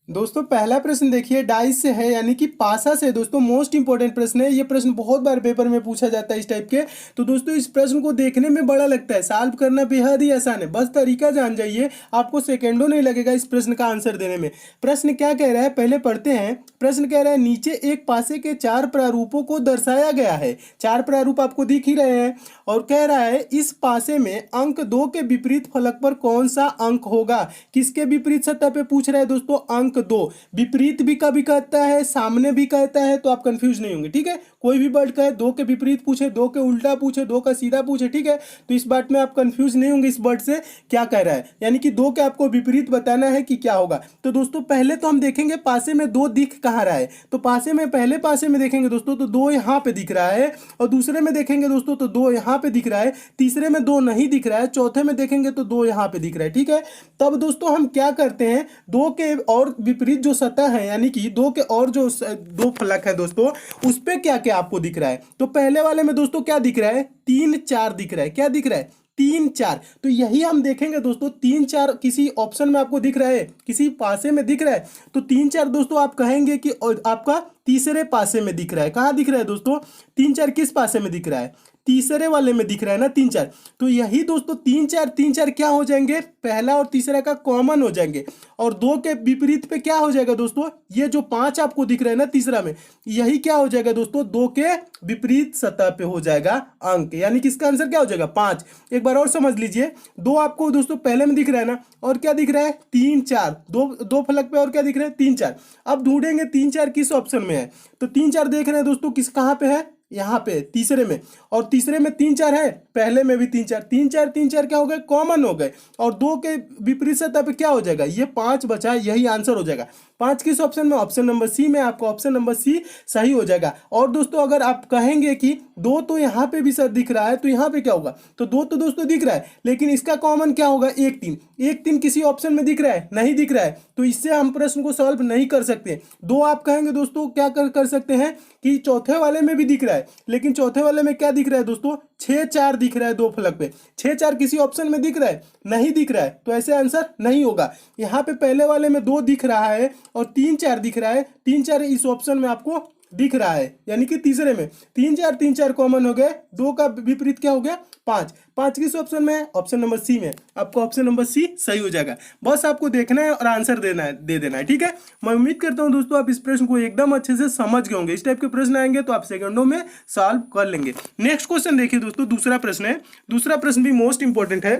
दोस्तों पहला प्रश्न देखिए डाइस से है यानी कि पासा से। दोस्तों मोस्ट इंपॉर्टेंट प्रश्न है ये। प्रश्न बहुत बार पेपर में पूछा जाता है इस टाइप के। तो दोस्तों इस प्रश्न को देखने में बड़ा लगता है, सॉल्व करना बेहद ही आसान है। बस तरीका जान जाइए, आपको सेकेंडों नहीं लगेगा इस प्रश्न का आंसर देने में। प्रश्न क्या कह रहा है पहले पढ़ते हैं। प्रश्न कह रहा है नीचे एक पासे के चार प्रारूपों को दर्शाया गया है। चार प्रारूप आपको दिख ही रहे हैं और कह रहा है इस पासे में अंक 2 के विपरीत फलक पर कौन सा अंक होगा। किसके विपरीत सतह पे पूछ रहा है दोस्तों? अंक 2। विपरीत भी कभी कहता है, सामने भी कहता है, तो आप कंफ्यूज नहीं होंगे। ठीक है, कोई भी वर्ड कहे, 2 के विपरीत पूछे, 2 के उल्टा पूछे, 2 का सीधा पूछे, ठीक है, तो इस बात में आप कंफ्यूज नहीं होंगे इस वर्ड से क्या कह रहा है। यानी कि 2 के आपको विपरीत बताना है कि क्या होगा। तो दोस्तों पहले तो हम देखेंगे पासे में 2 दिख कहाँ रहा है। तो पासे में पहले पासे में देखेंगे दोस्तों तो 2 यहाँ पे दिख रहा है, और दूसरे में देखेंगे दोस्तों तो 2 यहाँ पे दिख रहा है, तीसरे में 2 नहीं दिख रहा है, चौथे में देखेंगे तो 2 यहाँ पे दिख रहा है। ठीक है, तब दोस्तों हम क्या करते हैं, 2 के और विपरीत जो सतह है यानी कि 2 के और जो 2 फलक है दोस्तों उस पे क्या क्या आपको दिख रहा है। तो पहले वाले में दोस्तों क्या दिख रहा है? 3 4 दिख रहा है। क्या दिख रहा है? 3 4। तो यही हम देखेंगे दोस्तों, 3 4 किसी ऑप्शन में आपको दिख रहा है, किसी पासे में दिख रहा है, तो 3 4 दोस्तों आप कहेंगे कि आपका तीसरे पासे में दिख रहा है। कहाँ दिख रहा है दोस्तों? 3 4 किस पासे में दिख रहा है? तीसरे वाले में दिख रहा है ना 3 4। तो यही दोस्तों 3 4 क्या हो जाएंगे? पहला और तीसरा का कॉमन हो जाएंगे। और 2 के विपरीत पे क्या हो जाएगा दोस्तों? ये जो 5 आपको दिख रहा है ना तीसरा में, यही क्या हो जाएगा दोस्तों? 2 के विपरीत सतह पे हो जाएगा अंक। यानी कि इसका आंसर क्या हो जाएगा? 5। एक बार और समझ लीजिए, 2 आपको दोस्तों पहले में दिख रहा है ना, और क्या दिख रहा है? 3 4। दो दो फलक पे और क्या दिख रहा है? 3 4। अब ढूंढेंगे 3 4 किस ऑप्शन में है। तो 3 4 देख रहे हैं दोस्तों किस कहाँ पे है? यहाँ पे तीसरे में। और तीसरे में 3 4 है, पहले में भी 3 4। 3 4 3 4 क्या हो गए? कॉमन हो गए। और 2 के विपरीत सतह पे क्या हो जाएगा? ये 5 बचा, यही आंसर हो जाएगा। 5 किस ऑप्शन में? ऑप्शन नंबर सी में। आपका ऑप्शन नंबर सी सही हो जाएगा। और दोस्तों अगर आप कहेंगे कि 2 तो यहाँ पे भी सर दिख रहा है, तो यहाँ पे क्या होगा? तो 2 तो दोस्तों दिख रहा है, लेकिन इसका कॉमन क्या होगा? 1 3। 1 3 किसी ऑप्शन में दिख रहा है? नहीं दिख रहा है, तो इससे हम प्रश्न को सॉल्व नहीं कर सकते। 2 आप कहेंगे दोस्तों क्या कर सकते हैं कि चौथे वाले में भी दिख रहा है, लेकिन चौथे वाले में क्या दिख रहा है दोस्तों? 6 4 दिख रहा है 2 फलक पे। 6 4 किसी ऑप्शन में दिख रहा है? नहीं दिख रहा है, तो ऐसे आंसर नहीं होगा। यहाँ पे पहले वाले में 2 दिख रहा है और 3 4 दिख रहा है। 3 4 इस ऑप्शन में आपको दिख रहा है, यानी कि तीसरे में 3 4 कॉमन हो गए। 2 का विपरीत क्या हो गया? 5। 5 किस ऑप्शन में है? ऑप्शन नंबर सी में। आपको ऑप्शन नंबर सी सही हो जाएगा। बस आपको देखना है और आंसर देना है, दे देना है। ठीक है, मैं उम्मीद करता हूं दोस्तों आप इस प्रश्न को एकदम अच्छे से समझ गए होंगे। इस टाइप के प्रश्न आएंगे तो आप सेकंडों में सॉल्व कर लेंगे। नेक्स्ट क्वेश्चन देखिए दोस्तों, दूसरा प्रश्न है। दूसरा प्रश्न भी मोस्ट इंपॉर्टेंट है।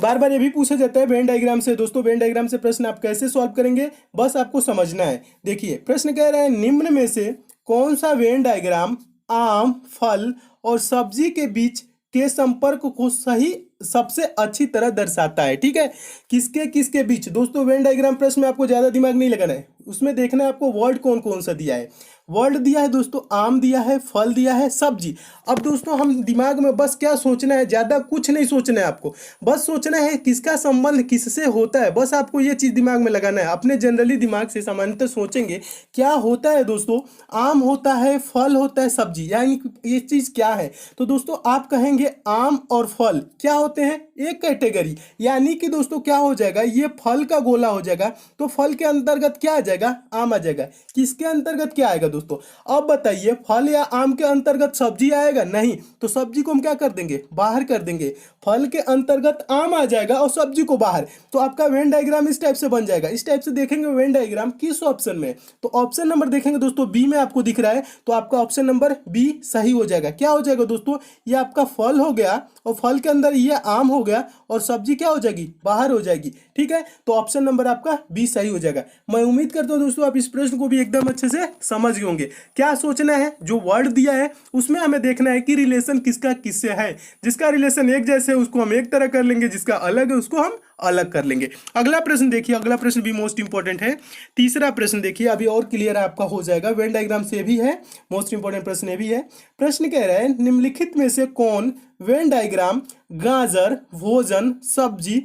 बार बार ये भी पूछा जाता है वेन डायग्राम से। दोस्तों वेन डायग्राम से प्रश्न आप कैसे सॉल्व करेंगे, बस आपको समझना है। देखिए प्रश्न कह रहा है निम्न में से कौन सा वेन डायग्राम आम, फल और सब्जी के बीच के संपर्क को सही सबसे अच्छी तरह दर्शाता है। ठीक है, किसके किसके बीच? दोस्तों वेन डायग्राम प्रश्न में आपको ज्यादा दिमाग नहीं लगाना है, उसमें देखना है आपको वर्ड कौन कौन सा दिया है। वर्ड दिया है दोस्तों, आम दिया है, फल दिया है, सब्जी। अब दोस्तों हम दिमाग में बस क्या सोचना है, ज्यादा कुछ नहीं सोचना है आपको। बस सोचना है किसका संबंध किससे होता है, बस आपको ये चीज दिमाग में लगाना है। अपने जनरली दिमाग से सामान्यतः सोचेंगे क्या होता है दोस्तों? आम होता है, फल होता है, सब्जी, यानी ये चीज क्या है? तो दोस्तों आप कहेंगे आम और फल क्या होते हैं? एक कैटेगरी। यानी कि दोस्तों क्या हो जाएगा? ये फल का गोला हो जाएगा, तो फल के अंतर्गत क्या आ जाएगा? आम आ जाएगा। किसके अंतर्गत क्या आएगा दोस्तों? अब बताइए, फल या आम के अंतर्गत सब्जी आएगा? नहीं, तो सब्जी को हम क्या कर देंगे? बाहर कर देंगे। फल के अंतर्गत आम आ जाएगा और सब्जी को बाहर। तो आपका वेन डायग्राम इस टाइप से बन जाएगा। इस टाइप से देखेंगे वेन डायग्राम किस ऑप्शन में, तो ऑप्शन नंबर देखेंगे दोस्तों बी में आपको दिख रहा है, तो आपका ऑप्शन नंबर बी सही हो जाएगा। क्या हो जाएगा दोस्तों? ये आपका फल हो गया और फल के अंदर ये आम हो गया और सब्जी क्या हो जाएगी? बाहर हो जाएगी। ठीक है, तो ऑप्शन नंबर आपका बी सही हो जाएगा। मैं उम्मीद करता हूं दोस्तों आप इस प्रश्न को भी एकदम अच्छे से समझ गए होंगे। क्या सोचना है, जो वर्ड दिया है उसमें हमें देखना है कि रिलेशन किसका किससे है। जिसका रिलेशन एक जैसे है उसको हम एक तरह कर लेंगे, जिसका अलग है उसको हम अलग कर लेंगे। अगला प्रश्न देखिए, अगला प्रश्न भी मोस्ट इंपॉर्टेंट है। तीसरा प्रश्न देखिए, अभी और क्लियर आपका हो जाएगा। वेन डायग्राम से भी है, मोस्ट इंपॉर्टेंट प्रश्न ये भी है। प्रश्न कह रहा है निम्नलिखित में से कौन वेन डायग्राम गाजर, भोजन, सब्जी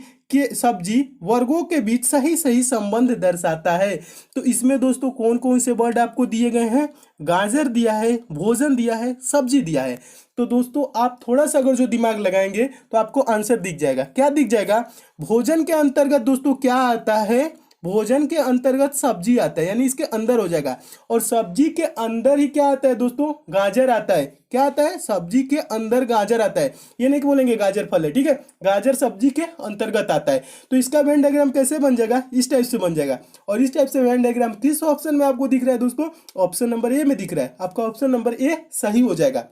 वर्गों के बीच सही सही संबंध दर्शाता है। तो इसमें दोस्तों कौन कौन से वर्ड आपको दिए गए हैं? गाजर दिया है, भोजन दिया है, सब्जी दिया है। तो दोस्तों आप थोड़ा सा अगर जो दिमाग लगाएंगे तो आपको आंसर दिख जाएगा। क्या दिख जाएगा? भोजन के अंतर्गत दोस्तों क्या आता है? भोजन के अंतर्गत सब्जी आता है, यानी इसके अंदर हो जाएगा। और सब्जी के अंदर ही क्या आता है दोस्तों, गाजर आता है। क्या आता है, सब्जी के अंदर गाजर आता है। ये नहीं कि बोलेंगे गाजर फल है, ठीक है, गाजर सब्जी के अंतर्गत आता है। तो इसका वेन डायग्राम कैसे बन जाएगा, इस टाइप से बन जाएगा। और इस टाइप से वेन डायग्राम किस ऑप्शन में आपको दिख रहा है दोस्तों, ऑप्शन नंबर ए में दिख रहा है। आपका ऑप्शन नंबर ए सही हो जाएगा।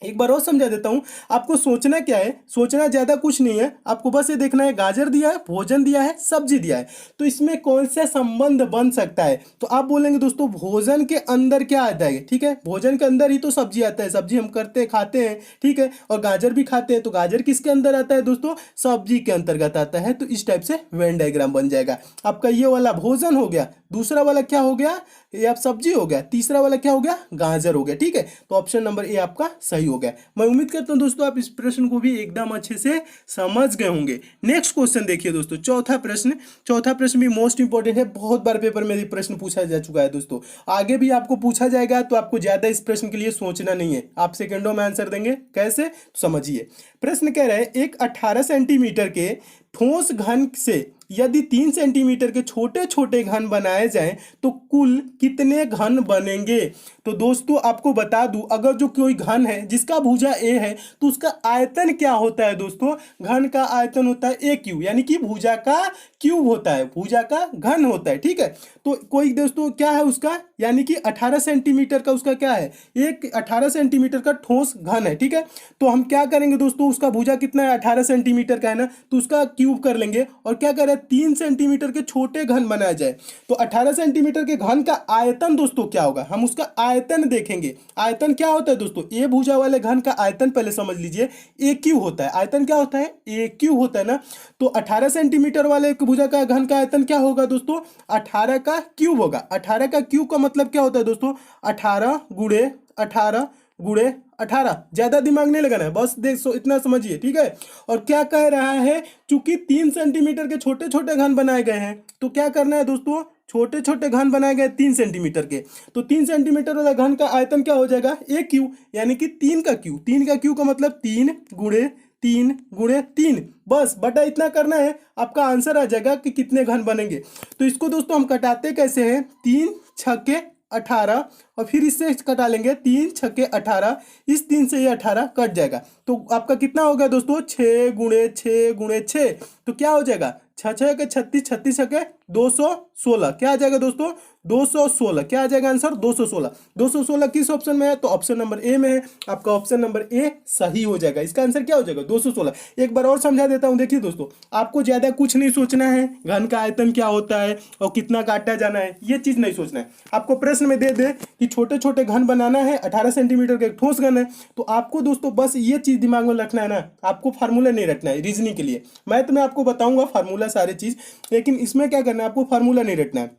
एक बार और समझा देता हूं, आपको सोचना क्या है, सोचना ज्यादा कुछ नहीं है, आपको बस ये देखना है गाजर दिया है, भोजन दिया है, सब्जी दिया है, तो इसमें कौन सा संबंध बन सकता है। तो आप बोलेंगे दोस्तों भोजन के अंदर क्या आता है, ठीक है, भोजन के अंदर ही तो सब्जी आता है, सब्जी हम करते हैं, खाते हैं, ठीक है, और गाजर भी खाते हैं, तो गाजर किसके अंदर आता है दोस्तों, सब्जी के अंतर्गत आता है। तो इस टाइप से वेन डायग्राम बन जाएगा। आपका ये वाला भोजन हो गया, दूसरा वाला क्या हो गया, ये आप सब्जी हो गया, तीसरा वाला क्या हो गया, गाजर हो गया, ठीक है। तो ऑप्शन नंबर ए आपका सही हो गया। मैं उम्मीद करता हूं दोस्तों आप इस प्रश्न को भी एकदम अच्छे से समझ गए होंगे। नेक्स्ट क्वेश्चन देखिए दोस्तों, चौथा प्रश्न। चौथा प्रश्न भी मोस्ट इंपॉर्टेंट है, बहुत बार पेपर में ये प्रश्न पूछा जा चुका है दोस्तों, आगे भी आपको पूछा जाएगा, तो आपको ज्यादा इस प्रश्न के लिए सोचना नहीं है, आप सेकंडों में आंसर देंगे। कैसे, तो समझिए। प्रश्न कह रहा है एक 18 सेंटीमीटर के ठोस घन से यदि 3 सेंटीमीटर के छोटे छोटे घन बनाए जाएं तो कुल कितने घन बनेंगे। तो दोस्तों आपको बता दूं, अगर जो कोई घन है जिसका भुजा ए है तो उसका आयतन क्या होता है दोस्तों, घन का आयतन होता है ए क्यू, यानी कि भुजा का क्यूब होता है, भुजा का घन होता है, ठीक है। तो कोई दोस्तों क्या है उसका, यानी कि 18 सेंटीमीटर का उसका क्या है, एक 18 सेंटीमीटर का ठोस घन है, ठीक है। तो हम क्या करेंगे दोस्तों, उसका भुजा कितना है, 18 सेंटीमीटर का है ना, तो उसका क्यूब कर लेंगे और क्या करें, 3 सेंटीमीटर के छोटे घन बनाया जाए। तो 18 सेंटीमीटर के घन का आयतन दोस्तों क्या होगा, हम उसका आयतन देखेंगे। आयतन क्या होता है दोस्तों, ए भुजा वाले घन का आयतन पहले समझ लीजिए, ए क्यू होता है। आयतन क्या होता है, ए क्यू होता है ना। तो 18 सेंटीमीटर वाले भुजा का घन का आयतन क्या होगा दोस्तों, 18 का क्यूब होगा। 18 का क्यूब का मतलब क्या होता है दोस्तों, 18 गुणे 18 गुणे 18। ज्यादा दिमाग नहीं लगाना है, बस देख इतना समझिए, ठीक है। और क्या कह रहा है, चूंकि 3 सेंटीमीटर के छोटे छोटे घन बनाए गए हैं, तो क्या करना है दोस्तों, छोटे छोटे घन बनाए गए 3 सेंटीमीटर के, तो 3 सेंटीमीटर वाला घन का आयतन क्या हो जाएगा, ए क्यू, यानी कि 3 का क्यू। 3 का क्यू का मतलब 3 गुणे 3 गुणे 3, बस बटा इतना करना है, आपका आंसर आ जाएगा कि कितने घन बनेंगे। तो इसको दोस्तों हम कटाते कैसे हैं, 3 छक्के 18 और फिर इससे कटा लेंगे 3 छक्के 18, इस 3 से ये 18 कट जाएगा। तो आपका कितना होगा दोस्तों, 6 गुणे 6 गुणे 6, तो क्या हो जाएगा, 6 6 के 36, 36 छक्के 216, क्या आ जाएगा दोस्तों, 216। क्या आ जाएगा आंसर, 216। 216 किस ऑप्शन में है, तो ऑप्शन नंबर ए में है। आपका ऑप्शन नंबर ए सही हो जाएगा, इसका आंसर क्या हो जाएगा, 216। एक बार और समझा देता हूं, देखिए दोस्तों आपको ज्यादा कुछ नहीं सोचना है, घन का आयतन क्या होता है और कितना काटा जाना है, ये चीज नहीं सोचना है। आपको प्रश्न में दे दे कि छोटे छोटे घन बनाना है, 18 सेंटीमीटर का एक ठोस घन है, तो आपको दोस्तों बस ये चीज दिमाग में रखना है ना, आपको फार्मूला नहीं रखना है रीजनिंग के लिए। मैथ में आपको बताऊंगा फार्मूला सारी चीज, लेकिन इसमें क्या करना है, आपको फार्मूला नहीं रखना है,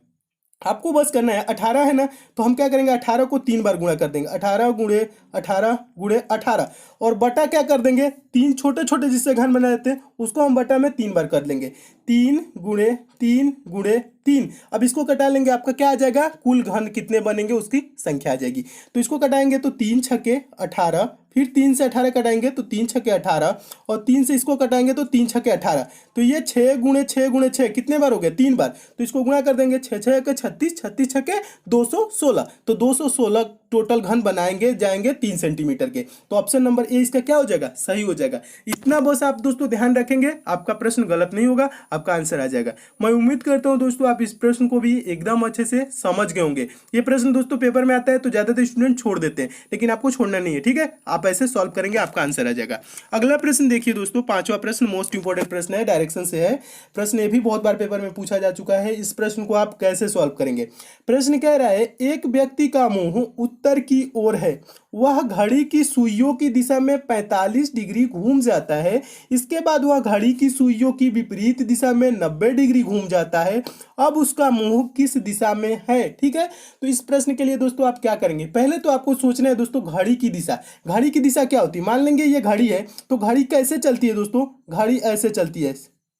आपको बस करना है 18 है ना, तो हम क्या करेंगे, 18 को 3 बार गुणा कर देंगे, 18 गुणे 18 गुणे 18, और बटा क्या कर देंगे, 3 छोटे छोटे जिससे घन बना देते हैं उसको हम बटा में 3 बार कर लेंगे, 3 गुणे 3 गुणे 3। अब इसको कटा लेंगे, आपका क्या आ जाएगा, कुल घन कितने बनेंगे उसकी संख्या आ जाएगी। तो इसको कटाएंगे तो 3 छक्के 18, फिर 3 से 18 कटाएंगे तो 3 छक्के 18, और 3 से इसको कटाएंगे तो 3 छक्के 18, तो ये 6 गुणे 6 गुणे 6 कितने बार हो गया, 3 बार। तो इसको गुणा कर देंगे, 6 6 के 36, 36 छक्के 216, तो 216 टोटल घन बनाएंगे जाएंगे 3 सेंटीमीटर के। तो ऑप्शन नंबर ए इसका क्या हो जाएगा, सही हो जाएगा। इतना बस आप दोस्तों ध्यान रखेंगे, आपका प्रश्न गलत नहीं होगा, आपका आंसर आ जाएगा। मैं उम्मीद करता हूं दोस्तों आप इस प्रश्न को भी एकदम अच्छे से समझ गए होंगे। ये प्रश्न दोस्तों पेपर में आता है तो ज्यादातर स्टूडेंट छोड़ देते हैं, लेकिन आपको छोड़ना नहीं है, ठीक है। आप ऐसे सॉल्व करेंगे, आपका आंसर आ जाएगा। अगला प्रश्न देखिए दोस्तों, पांचवा प्रश्न मोस्ट इंपोर्टेंट प्रश्न है, डायरेक्शन से है प्रश्न, ये भी बहुत बार पेपर में पूछा जा चुका है। इस प्रश्न को आप कैसे सॉल्व करेंगे। प्रश्न कह रहा है एक व्यक्ति का मुंह उत्तर की ओर है, वह घड़ी की सुइयों की दिशा में 45 डिग्री घूम जाता है, इसके बाद वह घड़ी की सुइयों की विपरीत दिशा में 90 डिग्री घूम जाता है, अब उसका मुंह किस दिशा में है, ठीक है। तो इस प्रश्न के लिए दोस्तों आप क्या करेंगे, पहले तो आपको सोचना है दोस्तों घड़ी की दिशा। घड़ी की दिशा क्या होती है, मान लेंगे ये घड़ी है, तो घड़ी कैसे चलती है दोस्तों, घड़ी ऐसे चलती है,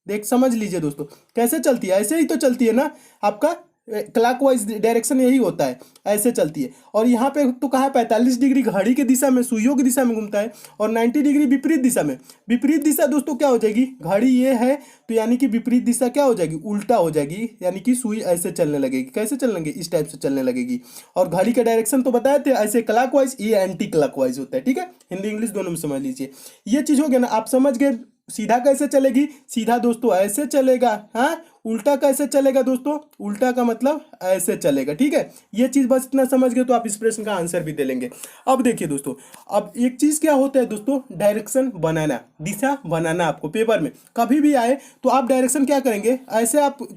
देख समझ लीजिए दोस्तों कैसे चलती है, ऐसे ही तो चलती है ना। आपका क्लॉकवाइज डायरेक्शन यही होता है, ऐसे चलती है। और यहाँ पे तो कहा 45 डिग्री घड़ी की दिशा में, सुइयों की दिशा में घूमता है, और 90 डिग्री विपरीत दिशा में। विपरीत दिशा दोस्तों क्या हो जाएगी, घड़ी ये है तो यानी कि विपरीत दिशा क्या हो जाएगी, उल्टा हो जाएगी, यानी कि सुई ऐसे चलने लगेगी। कैसे चलने लगेगी, इस टाइप से चलने लगेगी। और घड़ी का डायरेक्शन तो बताए थे ऐसे क्लॉकवाइज, ये एंटी क्लॉकवाइज होता है। ठीक है, हिंदी इंग्लिश दोनों में समझ लीजिए। ये चीज हो गया ना, आप समझ गए। सीधा कैसे चलेगी, सीधा दोस्तों ऐसे चलेगा। हाँ, उल्टा कैसे चलेगा दोस्तों, उल्टा का मतलब ऐसे चलेगा। ठीक है, ये चीज बस इतना समझ गए तो आप इस प्रश्न का आंसर भी दे लेंगे। अब देखिए दोस्तों, अब एक चीज क्या होता है दोस्तों, डायरेक्शन बनाना, दिशा बनाना। आपको पेपर में कभी भी आए तो आप डायरेक्शन क्या करेंगे, ऐसे आप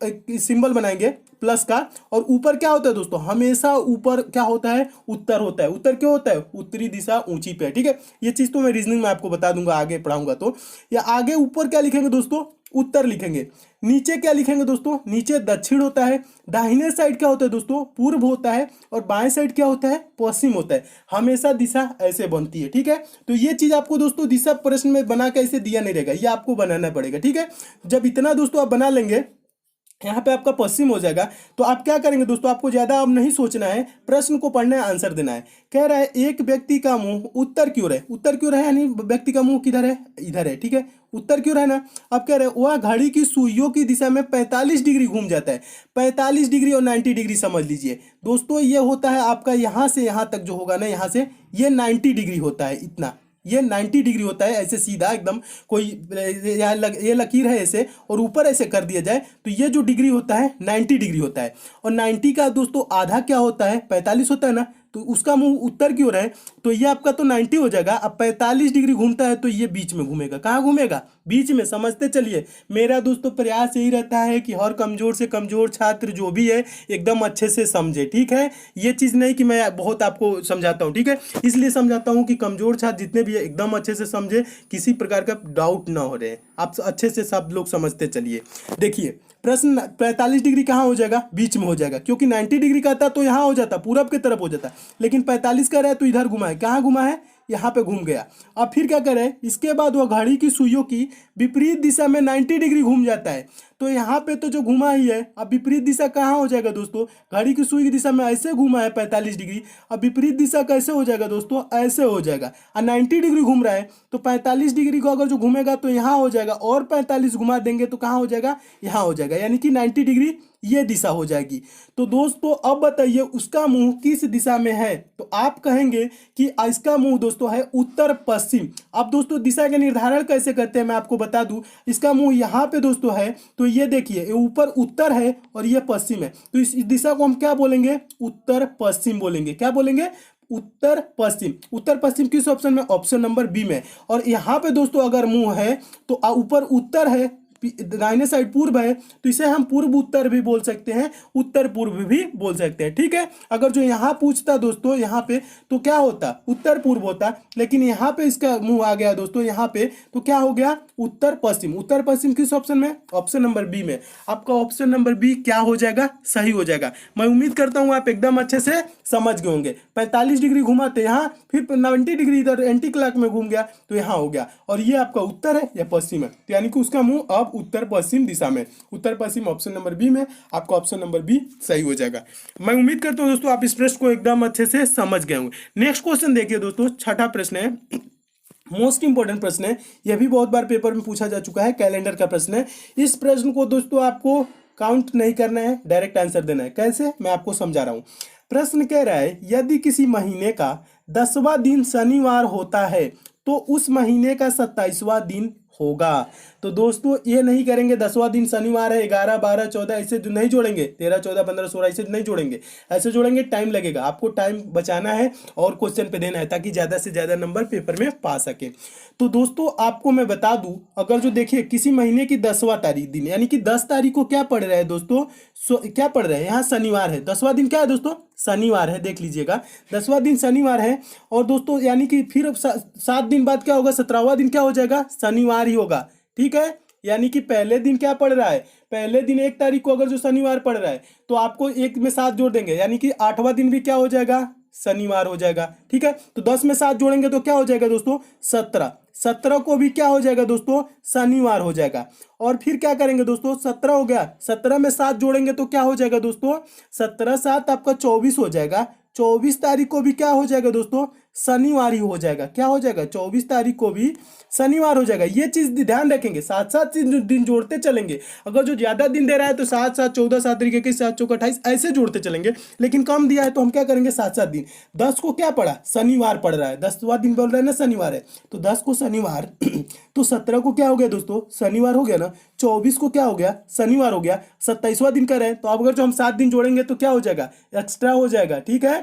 सिंबल बनाएंगे प्लस का, और ऊपर क्या होता है दोस्तों, हमेशा ऊपर क्या होता है, उत्तर होता है। उत्तर क्यों होता है, उत्तरी दिशा ऊंची पे है। ठीक है, ये चीज तो मैं रीजनिंग में आपको बता दूंगा, आगे पढ़ाऊंगा तो। या आगे ऊपर क्या लिखेंगे दोस्तों, उत्तर लिखेंगे। नीचे क्या लिखेंगे दोस्तों, नीचे दक्षिण होता है। दाहिने साइड क्या होता है दोस्तों, पूर्व होता है। और बाएं साइड क्या होता है, पश्चिम होता है। हमेशा दिशा ऐसे बनती है। ठीक है, तो ये चीज आपको दोस्तों दिशा प्रश्न में बना के ऐसे दिया नहीं रहेगा, ये आपको बनाना पड़ेगा। ठीक है, जब इतना दोस्तों आप बना लेंगे, यहाँ पे आपका पश्चिम हो जाएगा, तो आप क्या करेंगे दोस्तों, आपको ज्यादा अब नहीं सोचना है, प्रश्न को पढ़ना है, आंसर देना है। कह रहा है एक व्यक्ति का मुंह उत्तर क्यों रहे, उत्तर क्यों रहे यानी व्यक्ति का मुंह किधर है, इधर है। ठीक है, उत्तर क्यों रहे ना। अब कह रहे हैं वह घड़ी की सुइयों की दिशा में 45 डिग्री घूम जाता है। 45 डिग्री और 90 डिग्री समझ लीजिए दोस्तों, ये होता है आपका यहाँ से यहाँ तक जो होगा ना, यहाँ से ये 90 डिग्री होता है। इतना ये 90 डिग्री होता है, ऐसे सीधा एकदम। कोई ये लकीर है ऐसे, और ऊपर ऐसे कर दिया जाए तो ये जो डिग्री होता है 90 डिग्री होता है। और 90 का दोस्तों आधा क्या होता है, 45 होता है ना, तो उसका मुंह उत्तर क्यों रहे, तो ये आपका तो 90 हो जाएगा। अब 45 डिग्री घूमता है तो ये बीच में घूमेगा। कहाँ घूमेगा, बीच में। समझते चलिए, मेरा दोस्तों प्रयास यही रहता है कि हर कमजोर से कमजोर छात्र जो भी है एकदम अच्छे से समझे। ठीक है, ये चीज़ नहीं कि मैं बहुत आपको समझाता हूँ। ठीक है, इसलिए समझाता हूँ कि कमजोर छात्र जितने भी है एकदम अच्छे से समझे, किसी प्रकार का डाउट ना हो रहे। आप अच्छे से सब लोग समझते चलिए। देखिए प्रश्न 45 डिग्री कहाँ हो जाएगा, बीच में हो जाएगा, क्योंकि 90 डिग्री का था तो यहाँ हो जाता, पूरब की तरफ हो जाता। लेकिन 45 का रहा है तो इधर घुमा है। कहाँ घुमा है, यहाँ पे घूम गया। अब फिर क्या करे, इसके बाद वह घड़ी की सुइयों की विपरीत दिशा में 90 डिग्री घूम जाता है। तो यहाँ पे तो जो घुमा ही है, अब विपरीत दिशा कहाँ हो जाएगा दोस्तों, घड़ी की सुई की दिशा में ऐसे घुमा है 45 डिग्री। अब विपरीत दिशा कैसे हो जाएगा दोस्तों, ऐसे हो जाएगा। और 90 डिग्री घूम रहा है तो 45 डिग्री को अगर जो घूमेगा तो यहाँ हो जाएगा, और 45 घुमा देंगे तो कहाँ हो जाएगा, यहाँ हो जाएगा, यानी कि 90 डिग्री ये दिशा हो जाएगी। तो दोस्तों अब बताइए उसका मुंह किस दिशा में है, तो आप कहेंगे कि इसका मुंह दोस्तों है उत्तर पश्चिम। अब दोस्तों दिशा का निर्धारण कैसे करते हैं मैं आपको बता दूं। इसका मुंह यहाँ पे दोस्तों है, तो ये देखिए ये ऊपर उत्तर है और ये पश्चिम है, तो इस दिशा को हम क्या बोलेंगे, उत्तर पश्चिम बोलेंगे। क्या बोलेंगे, उत्तर पश्चिम। उत्तर पश्चिम किस ऑप्शन में, ऑप्शन नंबर बी में। और यहाँ पे दोस्तों अगर मुंह है तो ऊपर उत्तर है, दाहिने साइड पूर्व है, तो इसे हम पूर्व उत्तर भी बोल सकते हैं, उत्तर पूर्व भी बोल सकते हैं। ठीक है, अगर जो यहाँ पूछता दोस्तों यहाँ पे तो क्या होता, उत्तर पूर्व होता, लेकिन यहाँ पे इसका मुंह आ गया दोस्तों यहाँ पे, तो क्या हो गया, उत्तर पश्चिम। उत्तर पश्चिम किस ऑप्शन में, ऑप्शन नंबर बी में। आपका ऑप्शन नंबर बी क्या हो जाएगा, सही हो जाएगा। मैं उम्मीद करता हूँ आप एकदम अच्छे से समझ गए होंगे। 45 डिग्री घुमाते यहाँ, फिर 90 डिग्री इधर एंटी क्लॉक में घूम गया तो यहाँ हो गया, और ये आपका उत्तर है या पश्चिम है, तो यानी कि उसका मुंह अब उत्तर पश्चिम दिशा में। उत्तर पश्चिम ऑप्शन नंबर बी में, आपका ऑप्शन नंबर बी सही हो जाएगा। मैं उम्मीद करता हूँ दोस्तों आप इस प्रश्न को एकदम अच्छे से समझ गए होंगे। नेक्स्ट क्वेश्चन देखिए दोस्तों, छठा प्रश्न है, मोस्ट इंपॉर्टेंट प्रश्न है, यह भी बहुत बार पेपर में पूछा जा चुका है, कैलेंडर का प्रश्न है। इस प्रश्न को दोस्तों आपको काउंट नहीं करना है, डायरेक्ट आंसर देना है। कैसे, मैं आपको समझा रहा हूं। प्रश्न कह रहा है यदि किसी महीने का 10वां दिन शनिवार होता है तो उस महीने का 27वां दिन होगा। तो दोस्तों ये नहीं करेंगे 10वां दिन शनिवार है, 11 12 14 ऐसे नहीं जोड़ेंगे, 13 14 15 16 ऐसे नहीं जोड़ेंगे। ऐसे जोड़ेंगे टाइम लगेगा, आपको टाइम बचाना है और क्वेश्चन पे देना है ताकि ज्यादा से ज्यादा नंबर पेपर में पा सके। तो दोस्तों आपको मैं बता दूं, अगर जो देखिए किसी महीने की 10वां तारीख दिन, यानी कि 10 तारीख को क्या पड़ रहा है दोस्तों, क्या पड़ रहा है, यहाँ शनिवार है। 10वां दिन क्या है दोस्तों, शनिवार है, देख लीजिएगा 10वां दिन शनिवार है। और दोस्तों यानी कि फिर 7 दिन बाद क्या होगा, 17वां दिन क्या हो जाएगा, शनिवार ही होगा। ठीक है, यानी कि पहले दिन क्या पड़ रहा है, पहले दिन 1 तारीख को अगर जो शनिवार पड़ रहा है तो आपको 1 में 7 जोड़ देंगे, यानी कि 8वां दिन भी क्या हो जाएगा, शनिवार हो जाएगा। ठीक है, तो 10 में 7 जोड़ेंगे तो क्या हो जाएगा दोस्तों, 17। 17 को भी क्या हो जाएगा दोस्तों, शनिवार हो जाएगा। और फिर क्या करेंगे दोस्तों, 17 हो गया, 17 में 7 जोड़ेंगे तो क्या हो जाएगा दोस्तों, 17 7 आपका 24 हो जाएगा। 24 तारीख को भी क्या हो जाएगा दोस्तों, शनिवार ही हो जाएगा। क्या हो जाएगा, 24 तारीख को भी शनिवार हो जाएगा। ये चीज ध्यान रखेंगे, साथ साथ दिन जोड़ते चलेंगे। अगर जो ज्यादा दिन दे रहा है तो 7 7 14 7 तरीके के 7 चौक 28 ऐसे जोड़ते चलेंगे, लेकिन कम दिया है तो हम क्या करेंगे, 7 7 दिन। 10 को क्या पड़ा, शनिवार पड़ रहा है, 10वां दिन बोल रहा है ना शनिवार है, तो 10 को शनिवार तो 17 को क्या हो गया दोस्तों, शनिवार हो गया ना। 24 को क्या हो गया, शनिवार हो गया। 27वां दिन का रहे तो अब अगर जो हम 7 दिन जोड़ेंगे तो क्या हो जाएगा, एक्स्ट्रा हो जाएगा। ठीक है,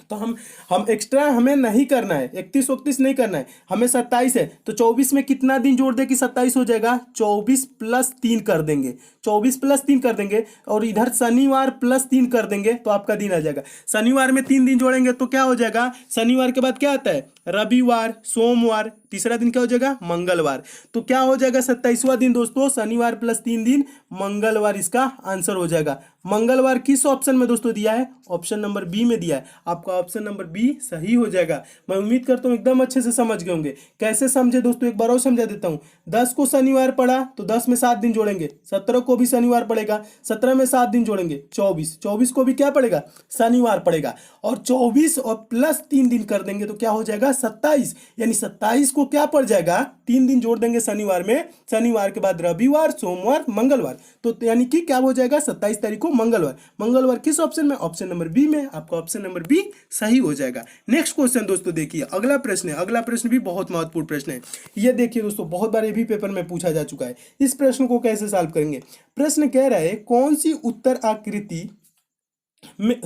तो हम एक्स्ट्रा हमें नहीं करना है, 31 31 नहीं करना है, हमें 27 है तो 24 में कितना दिन जोड़ दे कि 27 हो जाएगा, 24 प्लस 3 कर देंगे, 24 प्लस 3 कर देंगे और इधर शनिवार प्लस 3 कर देंगे तो आपका दिन आ जाएगा। शनिवार में 3 दिन जोड़ेंगे तो क्या हो जाएगा, शनिवार के बाद क्या आता है, रविवार, सोमवार, तीसरा दिन क्या हो जाएगा, मंगलवार। तो क्या हो जाएगा 27वां दिन दोस्तों, शनिवार प्लस 3 दिन मंगलवार इसका आंसर हो जाएगा। मंगलवार किस ऑप्शन में दोस्तों दिया है, ऑप्शन नंबर बी में दिया है। आपका ऑप्शन नंबर बी सही हो जाएगा। मैं उम्मीद करता हूँ एकदम अच्छे से समझ गए होंगे। कैसे समझे दोस्तों, एक बार और समझा देता हूँ। 10 को शनिवार पड़ा तो 10 में 7 दिन जोड़ेंगे, 17 को भी शनिवार पड़ेगा, 17 में 7 दिन जोड़ेंगे, 24 को भी क्या पड़ेगा, शनिवार पड़ेगा, और 24 और प्लस 3 दिन कर देंगे तो क्या हो जाएगा, 27। यानी 27 को क्या पड़ जाएगा, 3 दिन जोड़ देंगे शनिवार में, शनिवार के बाद रविवार, सोमवार, मंगलवार, तो यानी कि क्या हो जाएगा 27 तारीख को मंगलवार। मंगलवार किस ऑप्शन में, ऑप्शन नंबर बी में। आपका ऑप्शन नंबर बी सही हो जाएगा। नेक्स्ट क्वेश्चन दोस्तों देखिए, अगला प्रश्न है, अगला प्रश्न भी बहुत महत्वपूर्ण प्रश्न है। ये देखिए दोस्तों, बहुत बार ये भी पेपर में पूछा जा चुका है। इस प्रश्न को कैसे सॉल्व करेंगे। प्रश्न कह रहा है कौन सी उत्तर आकृति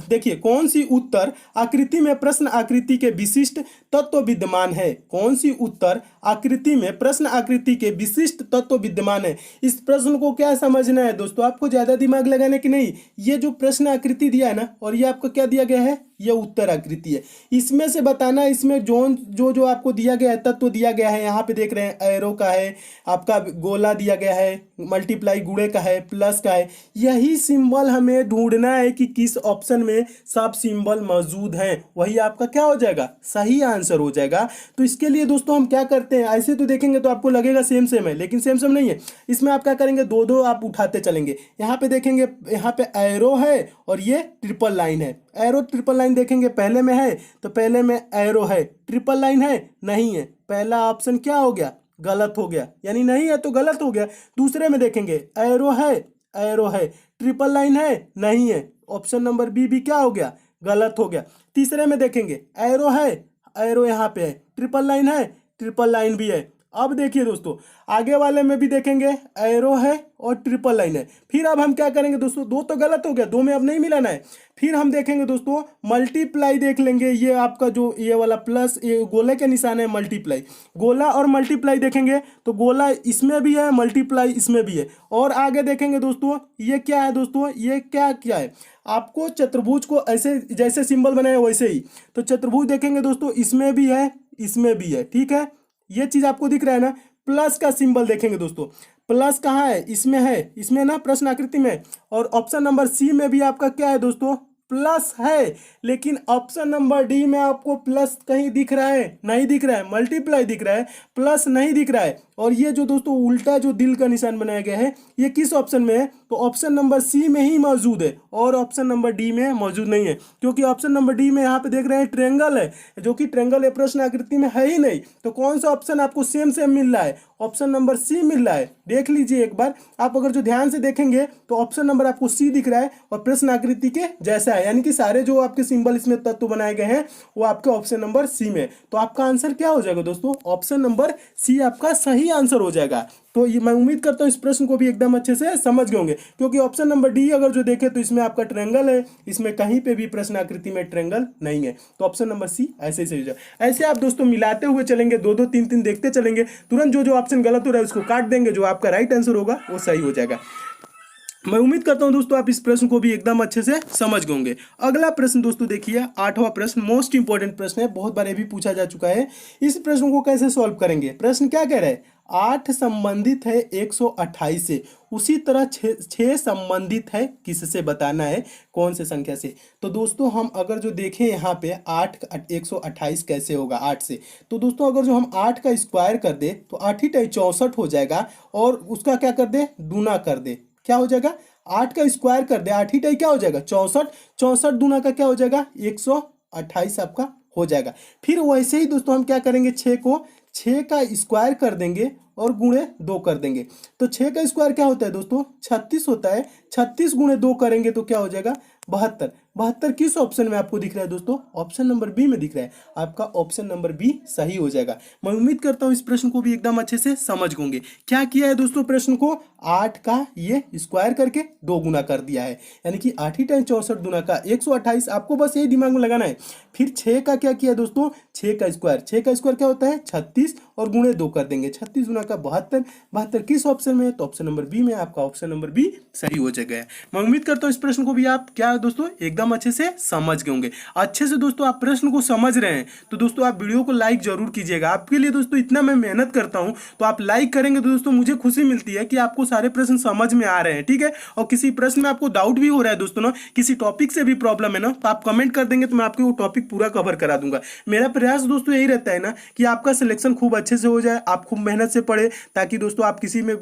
देखिए, कौन सी उत्तर आकृति में प्रश्न आकृति के विशिष्ट तत्व विद्यमान है, कौन सी उत्तर आकृति में प्रश्न आकृति के विशिष्ट तत्व विद्यमान है। इस प्रश्न को क्या समझना है दोस्तों, आपको ज्यादा दिमाग लगाने की नहीं। ये जो प्रश्न आकृति दिया है ना, और ये आपको क्या दिया गया है, ये उत्तर आकृति है। इसमें से बताना, इसमें जो आपको दिया गया है, तत्व दिया गया है, यहाँ पे देख रहे हैं एरो का है, आपका गोला दिया गया है, मल्टीप्लाई गुणे का है, प्लस का है। यही सिंबल हमें ढूंढना है कि किस ऑप्शन में सब सिंबल मौजूद हैं, वही आपका क्या हो जाएगा, सही आंसर हो जाएगा। तो इसके लिए दोस्तों हम क्या करते हैं, ऐसे तो देखेंगे तो आपको लगेगा सेम सेम है, लेकिन सेम सेम नहीं है। इसमें आप क्या करेंगे, दो दो आप उठाते चलेंगे। यहाँ पे देखेंगे, यहाँ पे एरो है और ये ट्रिपल लाइन है। एरो ट्रिपल लाइन देखेंगे, पहले में है तो पहले में एरो है, ट्रिपल लाइन है नहीं है, पहला ऑप्शन क्या हो गया, गलत हो गया, यानी नहीं है तो गलत हो गया। दूसरे में देखेंगे, एरो है, ट्रिपल लाइन है नहीं है, ऑप्शन नंबर बी भी क्या हो गया, गलत हो गया। तीसरे में देखेंगे, एरो है, एरो यहाँ पे है, ट्रिपल लाइन है, ट्रिपल लाइन भी है। अब देखिए दोस्तों, आगे वाले में भी देखेंगे, एरो है और ट्रिपल लाइन है। फिर अब हम क्या करेंगे दोस्तों, दो तो गलत हो गया, दो में अब नहीं मिलाना है। फिर हम देखेंगे दोस्तों, मल्टीप्लाई देख लेंगे। ये आपका जो ये वाला प्लस, ये गोले के निशान है, मल्टीप्लाई, गोला और मल्टीप्लाई देखेंगे तो गोला इसमें भी है, मल्टीप्लाई इसमें भी है। और आगे देखेंगे दोस्तों, ये क्या है दोस्तों, ये क्या क्या है, आपको चतुर्भुज को ऐसे जैसे सिंबल बनाए वैसे ही, तो चतुर्भुज देखेंगे दोस्तों, इसमें भी है, इसमें भी है। ठीक है, ये चीज आपको दिख रहा है ना। प्लस का सिंबल देखेंगे दोस्तों, प्लस कहाँ है, इसमें है, इसमें ना प्रश्न आकृति में। और ऑप्शन नंबर सी में भी आपका क्या है दोस्तों, प्लस है, लेकिन ऑप्शन नंबर डी में आपको प्लस कहीं दिख रहा है, नहीं दिख रहा है, मल्टीप्लाई दिख रहा है, प्लस नहीं दिख रहा है। और ये जो दोस्तों उल्टा जो दिल का निशान बनाया गया है, ये किस ऑप्शन में है, तो ऑप्शन नंबर सी में ही मौजूद है और ऑप्शन नंबर डी में मौजूद नहीं है। क्योंकि ऑप्शन नंबर डी में यहाँ पे देख रहे हैं ट्रेंगल है, जो कि ट्रेंगल है, प्रश्न आकृति में है ही नहीं। तो कौन सा ऑप्शन आपको सेम सेम मिल रहा है, ऑप्शन नंबर सी मिल रहा है। देख लीजिए एक बार, आप अगर जो ध्यान से देखेंगे तो ऑप्शन नंबर आपको सी दिख रहा है और प्रश्न आकृति के जैसा है, यानी कि सारे जो आपके सिंबल इसमें तत्व बनाए गए हैं वो आपके ऑप्शन नंबर सी में। तो आपका आंसर क्या हो जाएगा दोस्तों, ऑप्शन नंबर सी आपका सही आंसर हो जाएगा। तो ये मैं उम्मीद करता हूँ इस प्रश्न को भी एकदम अच्छे से समझ गए होंगे, क्योंकि ऑप्शन नंबर डी अगर जो देखें तो इसमें आपका ट्रेंगल है, इसमें कहीं पे भी प्रश्न आकृति में ट्रेंगल नहीं है। तो ऑप्शन नंबर सी ऐसे ही सही हो जाएगा। ऐसे आप दोस्तों मिलाते हुए चलेंगे, दो दो तीन तीन देखते चलेंगे, तुरंत जो जो ऑप्शन गलत हो रहा है उसको काट देंगे, जो आपका राइट आंसर होगा वो सही हो जाएगा। मैं उम्मीद करता हूं दोस्तों आप इस प्रश्न को भी एकदम अच्छे से समझ गए होंगे। अगला प्रश्न दोस्तों देखिए, 8वां प्रश्न, मोस्ट इंपॉर्टेंट प्रश्न है, बहुत बार ये भी पूछा जा चुका है। इस प्रश्न को कैसे सॉल्व करेंगे। प्रश्न क्या कह रहा है, 8 संबंधित है 128 से, उसी तरह 6 संबंधित है किससे बताना है, कौन से संख्या से। तो दोस्तों हम अगर जो देखें यहाँ पे 8 128 कैसे होगा 8 से, तो दोस्तों अगर जो हम 8 का स्क्वायर कर दे तो 8 ही 64 हो जाएगा, और उसका क्या कर दे, गुना कर दे, क्या हो जाएगा, 8 का स्क्वायर कर दे, 8 ही क्या हो जाएगा 64, 64 दूना का क्या हो जाएगा 128 आपका हो जाएगा। फिर वैसे ही दोस्तों हम क्या करेंगे, 6 का स्क्वायर कर देंगे और गुणे 2 कर देंगे। तो 6 का स्क्वायर क्या होता है दोस्तों 36 होता है, 36 गुणे 2 करेंगे तो क्या हो जाएगा 72। 72 किस ऑप्शन में आपको दिख रहा है दोस्तों, ऑप्शन नंबर बी में दिख रहा है, आपका ऑप्शन नंबर बी सही हो जाएगा। मैं उम्मीद करता हूं इस प्रश्न को भी एकदम अच्छे से समझ गए। क्या किया है दोस्तों, प्रश्न को 8 का ये स्क्वायर करके 2 गुना कर दिया है, यानी कि 8 ही टाइम 64 गुना का 128, आपको बस यही दिमाग में लगाना है। फिर 6 का क्या किया दोस्तों, 6 का स्क्वायर क्या होता है 36 और गुणे 2 कर देंगे, 36 गुना का 72। 72 किस ऑप्शन में है, तो ऑप्शन नंबर बी में, आपका ऑप्शन नंबर बी सही हो जाएगा। मैं उम्मीद करता हूं इस प्रश्न को भी आप क्या दोस्तों एकदम अच्छे से समझ गए होंगे। अच्छे से दोस्तों आप प्रश्न को समझ रहे हैं तो दोस्तों आप वीडियो को लाइक जरूर कीजिएगा। आपके लिए दोस्तों इतना मैं मेहनत करता हूं, तो आप लाइक करेंगे तो दोस्तों मुझे खुशी मिलती है कि आपको सारे प्रश्न समझ में आ रहे हैं, ठीक है। और किसी प्रश्न में आपको डाउट भी हो रहा है दोस्तों ना, किसी टॉपिक से भी प्रॉब्लम है ना, तो आप कमेंट कर देंगे तो मैं आपके वो टॉपिक पूरा कवर करा दूंगा। मेरा प्रयास दोस्तों यही रहता है ना कि आपका सिलेक्शन खूब अच्छे से हो जाए, आप खूब मेहनत से पढ़े, ताकि दोस्तों आप किसी में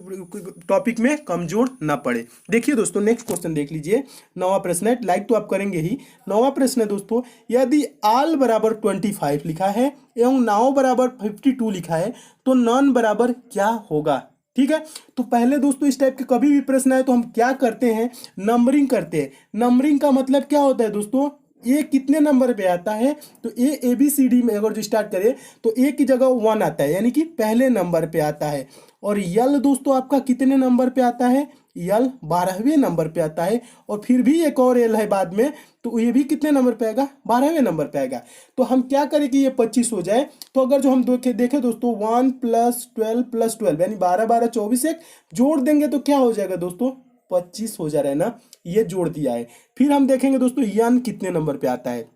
टॉपिक में कमजोर ना पड़े। देखिए दोस्तों नेक्स्ट क्वेश्चन देख लीजिए, 9वां प्रश्न है, लाइक तो आप करेंगे ही। 9वां प्रश्न है दोस्तों, यदि आल बराबर 25 लिखा है एवं नाव बराबर 52 लिखा है तो नॉन बराबर क्या होगा, ठीक है। तो पहले दोस्तों इस टाइप के कभी भी प्रश्न आए तो हम क्या करते हैं, नंबरिंग करते हैं। नंबरिंग का मतलब क्या होता है दोस्तों, ए कितने नंबर पे आता है, तो ए बी सी डी में अगर जो स्टार्ट करें तो ए की जगह 1 आता है, यानी कि पहले नंबर पे आता है। और यल दोस्तों आपका कितने नंबर पे आता है, यल 12वें नंबर पे आता है। और फिर भी एक और एल है बाद में, तो ये भी कितने नंबर पे आएगा, 12वें नंबर पे आएगा। तो हम क्या करें कि ये 25 हो जाए, तो अगर जो हम देखें दोस्तों 1 + 12 + 12 यानी 12 12 24 एक जोड़ देंगे तो क्या हो जाएगा दोस्तों 25 हो जा रहा है ना, ये जोड़ दिया है। फिर हम देखेंगे दोस्तों यन कितने नंबर पे आता है,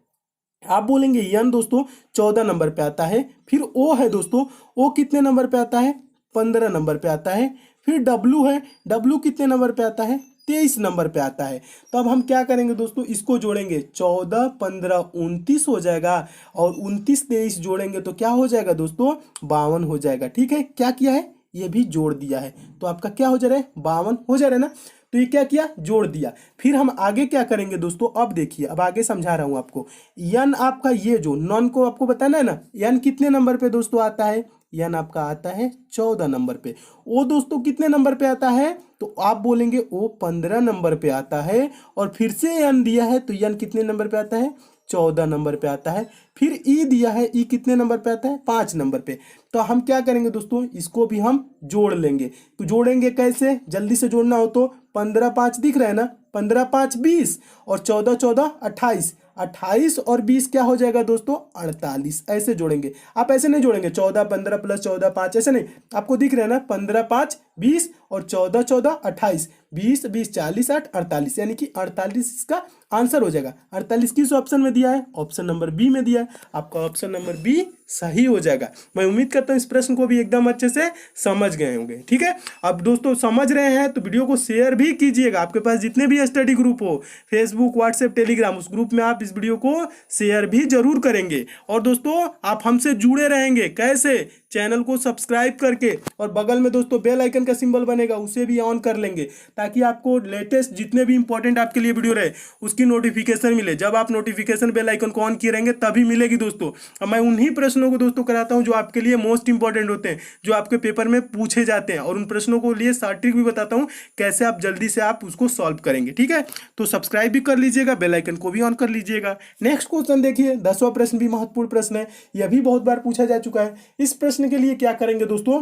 आप बोलेंगे यन दोस्तों 14 नंबर पे आता है। फिर ओ है दोस्तों, ओ कितने नंबर पे आता है, 15 नंबर पे आता है। फिर डब्लू है, डब्लू कितने नंबर पे आता है, 23 नंबर पे आता है। तो अब हम क्या करेंगे दोस्तों, इसको जोड़ेंगे, 14 15 29 हो जाएगा, और 29 23 जोड़ेंगे तो क्या हो जाएगा दोस्तों 52 हो जाएगा, ठीक है। क्या किया है, ये भी जोड़ दिया है, तो आपका क्या हो जा रहा है 52 हो जा रहा है ना। तो ये क्या किया, जोड़ दिया। फिर हम आगे क्या करेंगे दोस्तों, अब देखिए, अब आगे समझा रहा हूं आपको। यन आपका ये जो नॉन को आपको बताना है ना, यन कितने नंबर पे दोस्तों आता है, यन आपका आता है 14 नंबर पे। ओ दोस्तों कितने नंबर पे आता है, तो आप बोलेंगे ओ 15 नंबर पे आता है। और फिर से यन दिया है तो यन कितने नंबर पे आता है, 14 नंबर पे आता है। फिर ई दिया है, ई कितने नंबर पे आता है, 5 नंबर पे। तो हम क्या करेंगे दोस्तों, इसको भी हम जोड़ लेंगे। तो जोड़ेंगे कैसे, जल्दी से जोड़ना हो तो 15 5 दिख रहा है ना, 15 5 20 और 14 14 28, 28 और 20 क्या हो जाएगा दोस्तों 48। ऐसे जोड़ेंगे, आप ऐसे नहीं जोड़ेंगे 14 15 + 14 5, ऐसे नहीं, आपको दिख रहा है ना 15 5 20 और 14 14 28, 20 20 40 8 48, यानी कि 48 इसका आंसर हो जाएगा। 48 किस ऑप्शन में दिया है, ऑप्शन नंबर बी में दिया है, आपका ऑप्शन नंबर बी सही हो जाएगा। मैं उम्मीद करता हूं इस प्रश्न को भी एकदम अच्छे से समझ गए होंगे, ठीक है। अब दोस्तों समझ रहे हैं तो वीडियो को शेयर भी कीजिएगा, आपके पास जितने भी स्टडी ग्रुप हो, फेसबुक व्हाट्सएप टेलीग्राम, उस ग्रुप में आप इस वीडियो को शेयर भी जरूर करेंगे। और दोस्तों आप हमसे जुड़े रहेंगे कैसे, चैनल को सब्सक्राइब करके, और बगल में दोस्तों बेल आइकन का सिंबल बनेगा उसे भी ऑन कर लेंगे, ताकि आपको लेटेस्ट जितने भी इंपॉर्टेंट आपके लिए वीडियो रहे उसकी नोटिफिकेशन मिले। जब आप नोटिफिकेशन बेल आइकन को ऑन किए रहेंगे तभी मिलेगी दोस्तों। अब मैं उन्हीं प्रश्नों को दोस्तों कराता हूं जो आपके लिए मोस्ट इंपॉर्टेंट होते हैं, जो आपके पेपर में पूछे जाते हैं, और उन प्रश्नों को लिए शॉर्ट ट्रिक भी बताता हूं कैसे आप जल्दी से आप उसको सॉल्व करेंगे, ठीक है। तो सब्सक्राइब भी कर लीजिएगा, बेल आइकन को भी ऑन कर लीजिएगा। नेक्स्ट क्वेश्चन देखिए, 10वां प्रश्न भी महत्वपूर्ण प्रश्न है, यह भी बहुत बार पूछा जा चुका है। इस प्रश्न के लिए क्या करेंगे दोस्तों,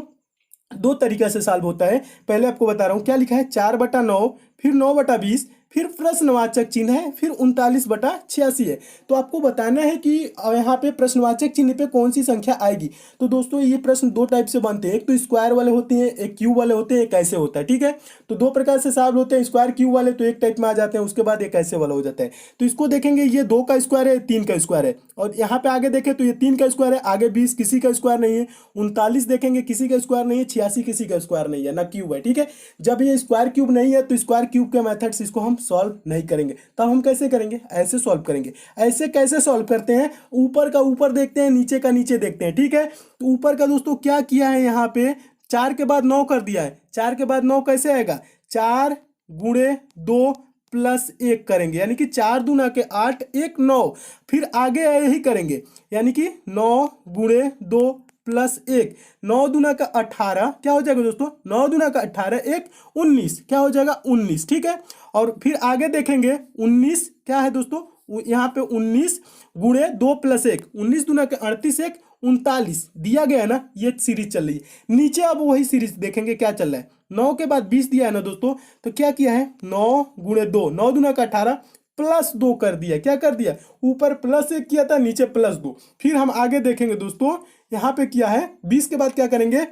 2 तरीका से सॉल्व होता है। पहले आपको बता रहा हूं क्या लिखा है, 4/9, फिर 9/20, फिर प्रश्नवाचक चिन्ह है, फिर 39/86 है। तो आपको बताना है कि यहाँ पे प्रश्नवाचक चिन्ह पे कौन सी संख्या आएगी। तो दोस्तों ये प्रश्न दो टाइप से बनते हैं, एक तो स्क्वायर वाले होते हैं, एक क्यूब वाले होते हैं, एक ऐसे होता है, ठीक है। तो दो प्रकार से सॉल्व होते हैं, स्क्वायर क्यूब वाले तो एक टाइप में आ जाते हैं, उसके बाद एक ऐसे वाला हो जाता है। तो इसको देखेंगे, ये 2 का स्क्वायर है, 3 का स्क्वायर है, और यहाँ पे आगे देखें तो ये 3 का स्क्वायर है, आगे 20 किसी का स्क्वायर नहीं है, 39 देखेंगे किसी का स्क्वायर नहीं है, 86 किसी का स्क्वायर नहीं है, ना क्यूब है, ठीक है। जब ये स्क्वायर क्यूब नहीं है तो स्क्वायर क्यूब के मेथड से इसको हम सॉल्व नहीं करेंगे। तब हम कैसे करेंगे, ऐसे सॉल्व करेंगे। ऐसे कैसे सॉल्व करते हैं, ऊपर का ऊपर देखते हैं, नीचे का नीचे देखते हैं, ठीक है। तो ऊपर का दोस्तों क्या किया है, यहाँ पे 4 के बाद 9 कर दिया है। 4 के बाद 9 कैसे आएगा, 4 गुणे 2 प्लस 1 करेंगे, यानी कि 4 दूना के 8, 1 9। फिर आगे यही करेंगे, यानी कि 9 गुणे 2 प्लस 1, 9 दूना का 18 क्या हो जाएगा दोस्तों, 9 दूना का 18, 1 19 क्या हो जाएगा 19, ठीक है। और फिर आगे देखेंगे 19 क्या है दोस्तों, यहाँ पे 19 गुणे 2 प्लस 1, 19 दूना के 38, 1 39 दिया गया है ना, ये सीरीज चल रही है। नीचे अब वही सीरीज देखेंगे क्या चल रहा है, 9 के बाद 20 दिया है ना दोस्तों, तो क्या किया है 9 गुणे 2, 9 दूना का 18 प्लस 2 कर दिया, क्या कर दिया, ऊपर प्लस 1 किया था, नीचे प्लस 2। फिर हम आगे देखेंगे दोस्तों, यहाँ पे किया है 20 के बाद क्या करेंगे,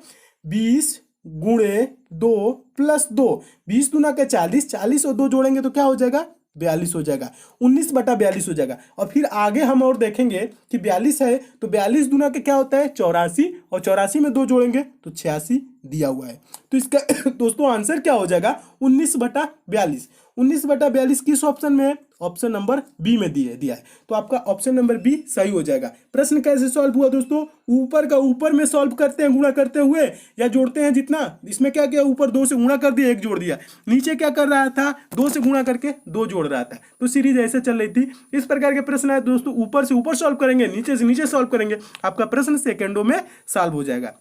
20 गुणे 2 प्लस 2, 20 दूना का 40, 40 और 2 जोड़ेंगे तो क्या हो जाएगा 42 हो जाएगा, 19/42 हो जाएगा। और फिर आगे हम और देखेंगे कि 42 है तो 42 दूना के क्या होता है 84, और 84 में 2 जोड़ेंगे तो 86 दिया हुआ है। तो इसका दोस्तों आंसर क्या हो जाएगा 19/42। 19/42 किस ऑप्शन में है, ऑप्शन नंबर बी में दिया है। तो आपका ऑप्शन नंबर बी सही हो जाएगा। प्रश्न कैसे सॉल्व हुआ दोस्तों, ऊपर का ऊपर में सॉल्व करते हैं गुणा करते हुए, या जोड़ते हैं जितना, इसमें क्या किया ऊपर 2 से गुणा कर दिया 1 जोड़ दिया, नीचे क्या कर रहा था 2 से गुणा करके 2 जोड़ रहा था। तो सीरीज ऐसे चल रही थी। इस प्रकार के प्रश्न है दोस्तों, ऊपर से ऊपर सॉल्व करेंगे, नीचे से नीचे सॉल्व करेंगे, आपका प्रश्न सेकेंडों में सॉल्व हो जाएगा।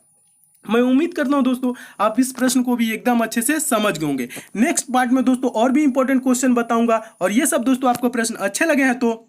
मैं उम्मीद करता हूं दोस्तों आप इस प्रश्न को भी एकदम अच्छे से समझ गए होंगे। नेक्स्ट पार्ट में दोस्तों और भी इंपॉर्टेंट क्वेश्चन बताऊंगा, और ये सब दोस्तों आपको प्रश्न अच्छे लगे हैं तो